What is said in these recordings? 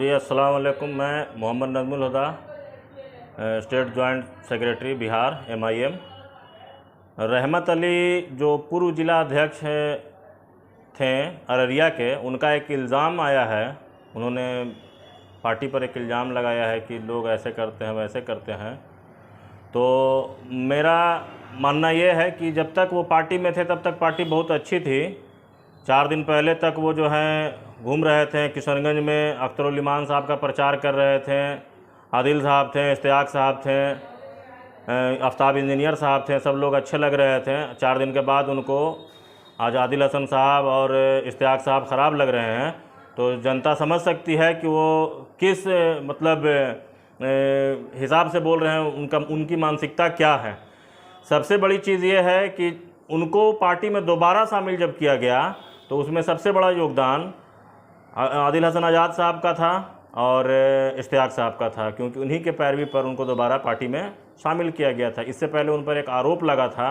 जी अस्सलाम वालेकुम। मैं Mohammad Najmul Huda, state joint secretary Bihar MIM। Rahmat Ali जो पूर्व जिला अध्यक्ष थे अररिया के, उनका एक इल्ज़ाम आया है। उन्होंने पार्टी पर एक इल्ज़ाम लगाया है कि लोग ऐसे करते हैं वैसे करते हैं। तो मेरा मानना ये है कि जब तक वो पार्टी में थे तब तक पार्टी बहुत अच्छी थी। 4 दिन पहले तक वो जो हैं घूम रहे थे किशनगंज में, अख्तरुल इमान साहब का प्रचार कर रहे थे, आदिल साहब थे, इश्तियाक साहब थे, आफ्ताब इंजीनियर साहब थे, सब लोग अच्छे लग रहे थे। 4 दिन के बाद उनको आज आदिल हसन साहब और इश्तियाक साहब ख़राब लग रहे हैं। तो जनता समझ सकती है कि वो किस हिसाब से बोल रहे हैं, उनकी मानसिकता क्या है। सबसे बड़ी चीज़ ये है कि उनको पार्टी में दोबारा शामिल जब किया गया तो उसमें सबसे बड़ा योगदान आदिल हसन आज़ाद साहब का था और इश्तियाक साहब का था, क्योंकि उन्हीं के पैरवी पर उनको दोबारा पार्टी में शामिल किया गया था। इससे पहले उन पर एक आरोप लगा था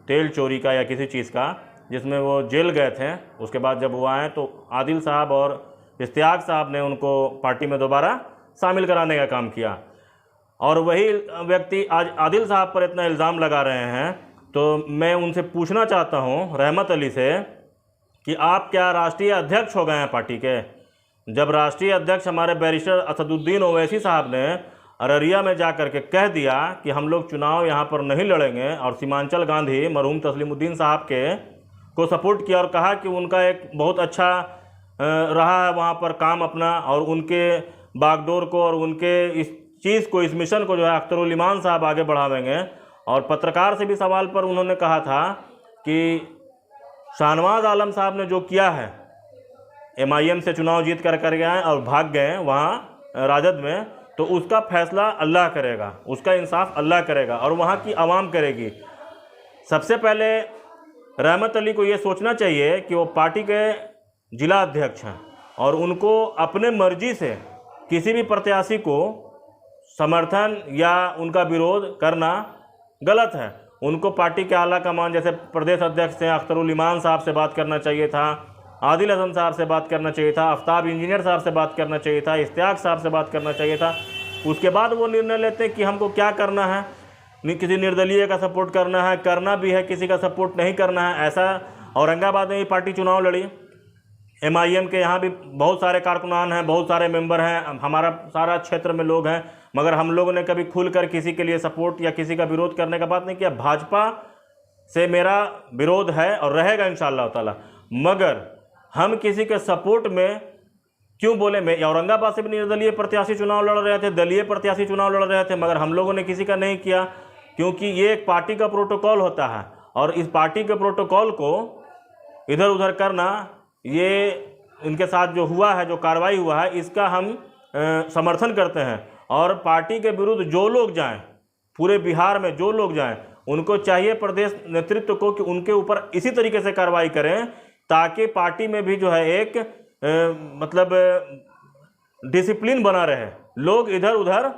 तेल चोरी का या किसी चीज़ का, जिसमें वो जेल गए थे। उसके बाद जब वो आए तो आदिल साहब और इश्तियाक साहब ने उनको पार्टी में दोबारा शामिल कराने का काम किया। और वही व्यक्ति आज आदिल साहब पर इतना इल्ज़ाम लगा रहे हैं। तो मैं उनसे पूछना चाहता हूं, रहमत अली से, कि आप क्या राष्ट्रीय अध्यक्ष हो गए हैं पार्टी के? जब राष्ट्रीय अध्यक्ष हमारे बैरिस्टर असदुद्दीन ओवैसी साहब ने अररिया में जा कर के कह दिया कि हम लोग चुनाव यहाँ पर नहीं लड़ेंगे, और सीमांचल गांधी मरहूम तस्लीमुद्दीन साहब को सपोर्ट किया और कहा कि उनका एक बहुत अच्छा रहा है वहाँ पर काम अपना, और उनके बागडोर को और उनके इस चीज़ को, इस मिशन को जो है अख्तरुल इमान साहब आगे बढ़ावेंगे। और पत्रकार से भी सवाल पर उन्होंने कहा था कि शाहनवाज आलम साहब ने जो किया है, MIM से चुनाव जीत कर गए और भाग गए वहाँ राजद में, तो उसका फैसला अल्लाह करेगा, उसका इंसाफ अल्लाह करेगा और वहाँ की आवाम करेगी। सबसे पहले रहमत अली को ये सोचना चाहिए कि वो पार्टी के जिला अध्यक्ष हैं और उनको अपने मर्जी से किसी भी प्रत्याशी को समर्थन या उनका विरोध करना गलत है। उनको पार्टी के आला कमान, जैसे प्रदेश अध्यक्ष थे, अख्तरुल इमान साहब से बात करना चाहिए था, आदिल हसन साहब से बात करना चाहिए था, आफ्ताब इंजीनियर साहब से बात करना चाहिए था, इश्तियाक साहब से बात करना चाहिए था। उसके बाद वो निर्णय लेते हैं कि हमको क्या करना है, किसी निर्दलीय का सपोर्ट करना है, करना भी है, किसी का सपोर्ट नहीं करना है। ऐसा औरंगाबाद में भी पार्टी चुनाव लड़ी। MIM के यहाँ भी बहुत सारे कारकुनान हैं, बहुत सारे मेंबर हैं, हमारा सारा क्षेत्र में लोग हैं, मगर हम लोगों ने कभी खुलकर किसी के लिए सपोर्ट या किसी का विरोध करने का बात नहीं किया। भाजपा से मेरा विरोध है और रहेगा इंशाअल्लाह ताला, मगर हम किसी के सपोर्ट में क्यों बोले। मैं औरंगाबाद से भी निर्दलीय प्रत्याशी चुनाव लड़ रहे थे, दलीय प्रत्याशी चुनाव लड़ रहे थे, मगर हम लोगों ने किसी का नहीं किया, क्योंकि ये एक पार्टी का प्रोटोकॉल होता है और इस पार्टी के प्रोटोकॉल को इधर उधर करना, ये इनके साथ जो हुआ है, जो कार्रवाई हुआ है, इसका हम समर्थन करते हैं। और पार्टी के विरुद्ध जो लोग जाएं, पूरे बिहार में जो लोग जाएं, उनको चाहिए प्रदेश नेतृत्व को कि उनके ऊपर इसी तरीके से कार्रवाई करें, ताकि पार्टी में भी जो है एक मतलब डिसिप्लिन बना रहे। लोग इधर उधर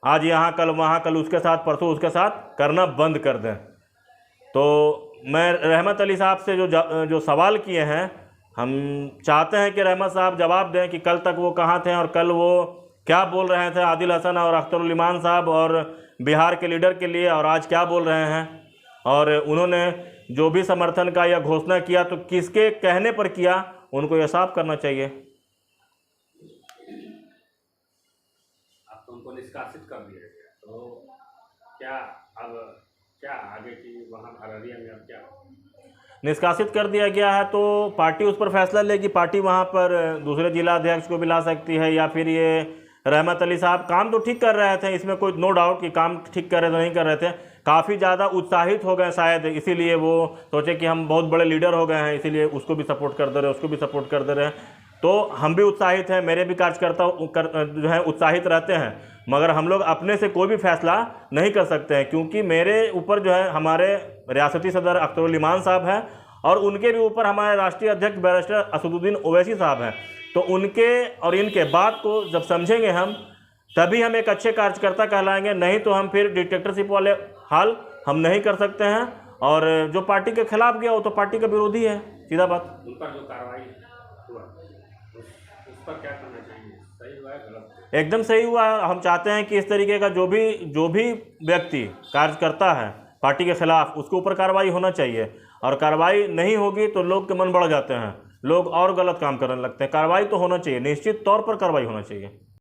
आज यहाँ कल वहाँ, कल उसके साथ, परसों उसके साथ करना बंद कर दें। तो मैं रहमत अली साहब से जो सवाल किए हैं, हम चाहते हैं कि रहमत साहब जवाब दें कि कल तक वो कहाँ थे और कल वो क्या बोल रहे थे आदिल हसन और अख्तरुल इमान साहब और बिहार के लीडर के लिए, और आज क्या बोल रहे हैं। और उन्होंने जो भी समर्थन का या घोषणा किया तो किसके कहने पर किया, उनको यह साफ करना चाहिए। अब तो उनको निष्कासित कर दिया गया, तो क्या अब क्या आगे की वहाँ अररिया में अब क्या निष्कासित कर दिया गया है तो पार्टी उस पर फैसला लेगी। पार्टी वहाँ पर दूसरे जिला अध्यक्ष को भी ला सकती है, या फिर ये रहमत अली साहब काम तो ठीक कर रहे थे, इसमें कोई नो डाउट कि काम ठीक कर रहे थे, नहीं कर रहे थे, काफ़ी ज़्यादा उत्साहित हो गए शायद, इसीलिए वो सोचे कि हम बहुत बड़े लीडर हो गए हैं, इसीलिए उसको भी सपोर्ट कर दे रहे हैं, उसको भी सपोर्ट कर दे रहे हैं। तो हम भी उत्साहित हैं, मेरे भी कार्यकर्ता जो हैं उत्साहित रहते हैं, मगर हम लोग अपने से कोई भी फैसला नहीं कर सकते हैं, क्योंकि मेरे ऊपर जो है हमारे रियासती सदर अख्तरुल इमान साहब हैं और उनके भी ऊपर हमारे राष्ट्रीय अध्यक्ष बैरिस्टर असदुद्दीन ओवैसी साहब हैं। तो उनके और इनके बात को जब समझेंगे हम, तभी हम एक अच्छे कार्यकर्ता कहलाएंगे, नहीं तो हम फिर डिक्टेटरशिप वाले हाल हम नहीं कर सकते हैं। और जो पार्टी के खिलाफ गया वो तो पार्टी का विरोधी है, सीधा बात। उन पर जो कार्रवाई हुआ उस पर क्या करना चाहिए, सही हुआ है गलत हुआ एकदम सही हुआ है। हम चाहते हैं कि इस तरीके का जो भी व्यक्ति कार्य करता है पार्टी के खिलाफ, उसके ऊपर कार्रवाई होना चाहिए। और कार्रवाई नहीं होगी तो लोग के मन बढ़ जाते हैं, लोग और गलत काम करने लगते हैं। कार्रवाई तो होना चाहिए, निश्चित तौर पर कार्रवाई होना चाहिए।